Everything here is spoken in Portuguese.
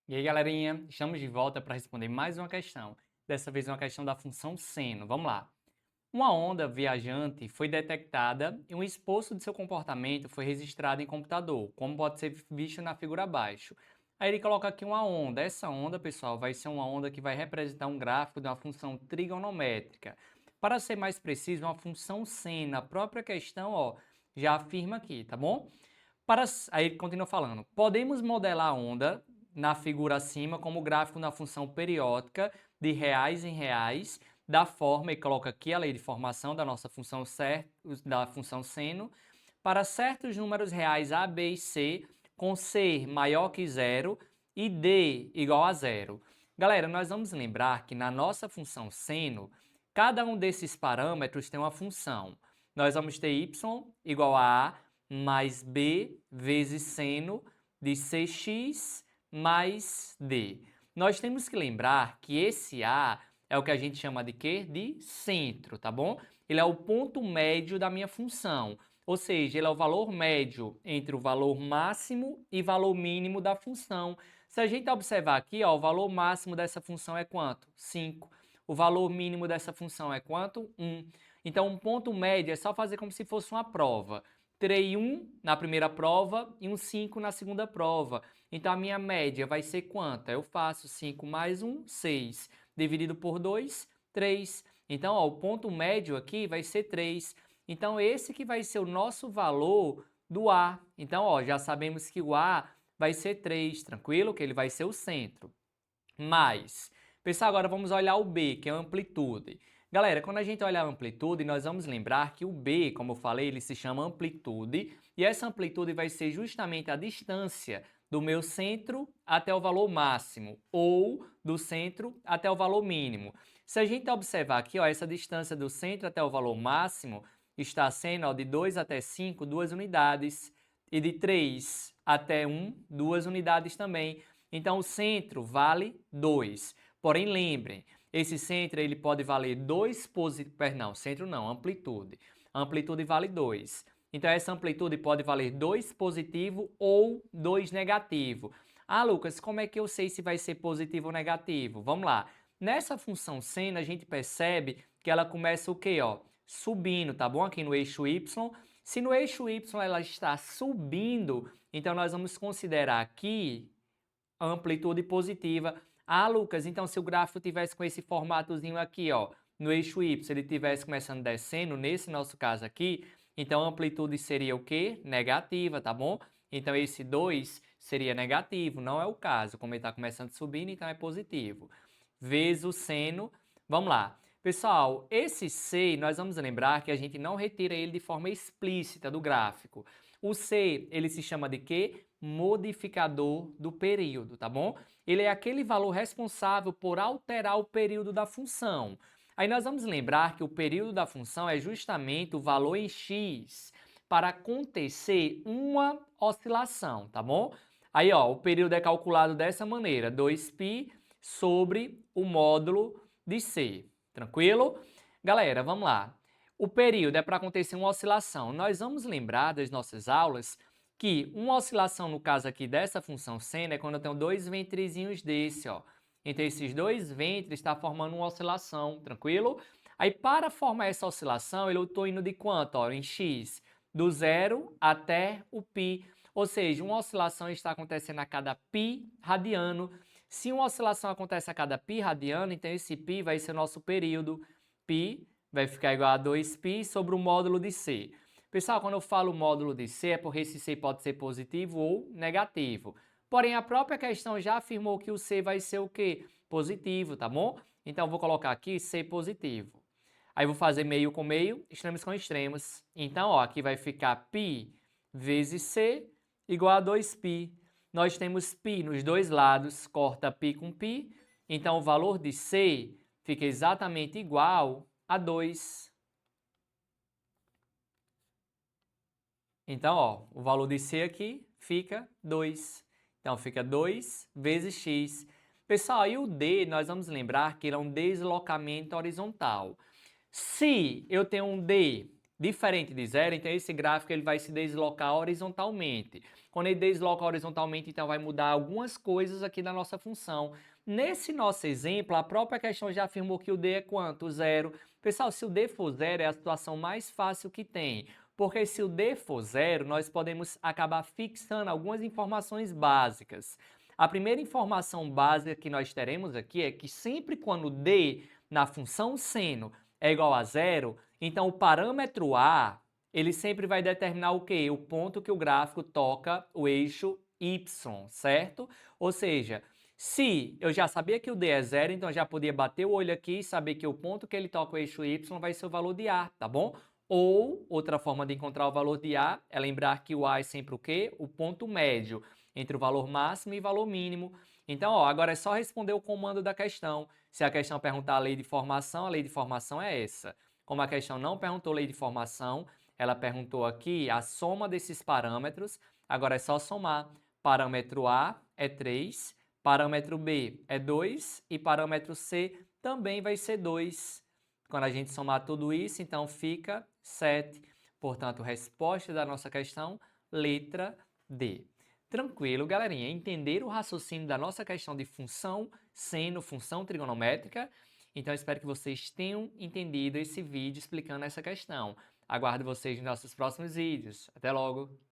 E aí, galerinha, estamos de volta para responder mais uma questão. Dessa vez uma questão da função seno. Vamos lá. Uma onda viajante foi detectada e um esboço de seu comportamento foi registrado em computador, como pode ser visto na figura abaixo. Aí ele coloca aqui uma onda. Essa onda, pessoal, vai ser uma onda que vai representar um gráfico de uma função trigonométrica. Para ser mais preciso, uma função seno. A própria questão, ó, já afirma aqui, tá bom? Aí ele continua falando. Podemos modelar a onda na figura acima como gráfico da função periódica de reais em reais, da forma, e coloca aqui a lei de formação da nossa função da função seno, para certos números reais a, b e c, com c maior que zero e d igual a zero. Galera, nós vamos lembrar que na nossa função seno, cada um desses parâmetros tem uma função. Nós vamos ter y igual a mais b vezes seno de cx mais d. Nós temos que lembrar que esse A é o que a gente chama de quê? De centro, tá bom? Ele é o ponto médio da minha função, ou seja, ele é o valor médio entre o valor máximo e valor mínimo da função. Se a gente observar aqui, ó, o valor máximo dessa função é quanto? 5. O valor mínimo dessa função é quanto? 1. Então, um ponto médio é só fazer como se fosse uma prova. Terei 1 na primeira prova e um 5 na segunda prova. Então, a minha média vai ser quanta? Eu faço 5 mais 1, 6. Dividido por 2, 3. Então, ó, o ponto médio aqui vai ser 3. Então, esse que vai ser o nosso valor do A. Então, ó, já sabemos que o A vai ser 3, tranquilo? Que ele vai ser o centro. Mas, pessoal, agora vamos olhar o B, que é a amplitude. Galera, quando a gente olhar a amplitude, nós vamos lembrar que o B, como eu falei, ele se chama amplitude, e essa amplitude vai ser justamente a distância do meu centro até o valor máximo, ou do centro até o valor mínimo. Se a gente observar aqui, ó, essa distância do centro até o valor máximo está sendo, ó, de 2 até 5, 2 unidades, e de 3 até 1, 2 unidades também. Então, o centro vale 2. Porém, lembrem, esse centro ele pode valer 2 positivos, perdão, centro não, amplitude. A amplitude vale 2. Então, essa amplitude pode valer 2 positivo ou 2 negativo. Ah, Lucas, como é que eu sei se vai ser positivo ou negativo? Vamos lá. Nessa função seno, a gente percebe que ela começa o quê? Ó, subindo, tá bom? Aqui no eixo Y. Se no eixo Y ela está subindo, então nós vamos considerar aqui amplitude positiva. Ah, Lucas, então se o gráfico tivesse com esse formatozinho aqui, ó, no eixo Y, ele tivesse começando descendo, nesse nosso caso aqui, então a amplitude seria o quê? Negativa, tá bom? Então esse 2 seria negativo, não é o caso. Como ele está começando subindo, então é positivo. Vezes o seno, vamos lá. Pessoal, esse C, nós vamos lembrar que a gente não retira ele de forma explícita do gráfico. O C, ele se chama de quê? Modificador do período, tá bom? Ele é aquele valor responsável por alterar o período da função. Aí nós vamos lembrar que o período da função é justamente o valor em x para acontecer uma oscilação, tá bom? Aí, ó, o período é calculado dessa maneira, 2π sobre o módulo de c, tranquilo? Galera, vamos lá. O período é para acontecer uma oscilação. Nós vamos lembrar das nossas aulas que uma oscilação, no caso aqui dessa função seno, é quando eu tenho dois ventrezinhos desse, ó. Então, esses dois ventres estão formando uma oscilação, tranquilo? Aí, para formar essa oscilação, eu estou indo de quanto, ó, em x? Do zero até o π. Ou seja, uma oscilação está acontecendo a cada π radiano. Se uma oscilação acontece a cada π radiano, então esse π vai ser o nosso período. Π vai ficar igual a 2π sobre o módulo de c. Pessoal, quando eu falo módulo de C, é porque esse C pode ser positivo ou negativo. Porém, a própria questão já afirmou que o C vai ser o quê? Positivo, tá bom? Então, eu vou colocar aqui C positivo. Aí, vou fazer meio com meio, extremos com extremos. Então, ó, aqui vai ficar π vezes C igual a 2π. Nós temos π nos dois lados, corta π com π. Então, o valor de C fica exatamente igual a 2. Então, ó, o valor de C aqui fica 2. Então, fica 2 vezes x. Pessoal, e o D, nós vamos lembrar que ele é um deslocamento horizontal. Se eu tenho um D diferente de zero, então esse gráfico ele vai se deslocar horizontalmente. Quando ele desloca horizontalmente, então vai mudar algumas coisas aqui na nossa função. Nesse nosso exemplo, a própria questão já afirmou que o D é quanto? Zero. Pessoal, se o D for zero, é a situação mais fácil que tem. Porque se o D for zero, nós podemos acabar fixando algumas informações básicas. A primeira informação básica que nós teremos aqui é que sempre quando D na função seno é igual a zero, então o parâmetro A, ele sempre vai determinar o quê? O ponto que o gráfico toca o eixo y, certo? Ou seja, se eu já sabia que o D é zero, então eu já podia bater o olho aqui e saber que o ponto que ele toca o eixo y vai ser o valor de A, tá bom? Ou, outra forma de encontrar o valor de A é lembrar que o A é sempre o quê? O ponto médio entre o valor máximo e o valor mínimo. Então, ó, agora é só responder o comando da questão. Se a questão perguntar a lei de formação é essa. Como a questão não perguntou lei de formação, ela perguntou aqui a soma desses parâmetros. Agora é só somar. Parâmetro A é 3, parâmetro B é 2 e parâmetro C também vai ser 2. Quando a gente somar tudo isso, então fica 7. Portanto, resposta da nossa questão, letra D. Tranquilo, galerinha. Entender o raciocínio da nossa questão de função seno, função trigonométrica? Então, espero que vocês tenham entendido esse vídeo explicando essa questão. Aguardo vocês nos nossos próximos vídeos. Até logo!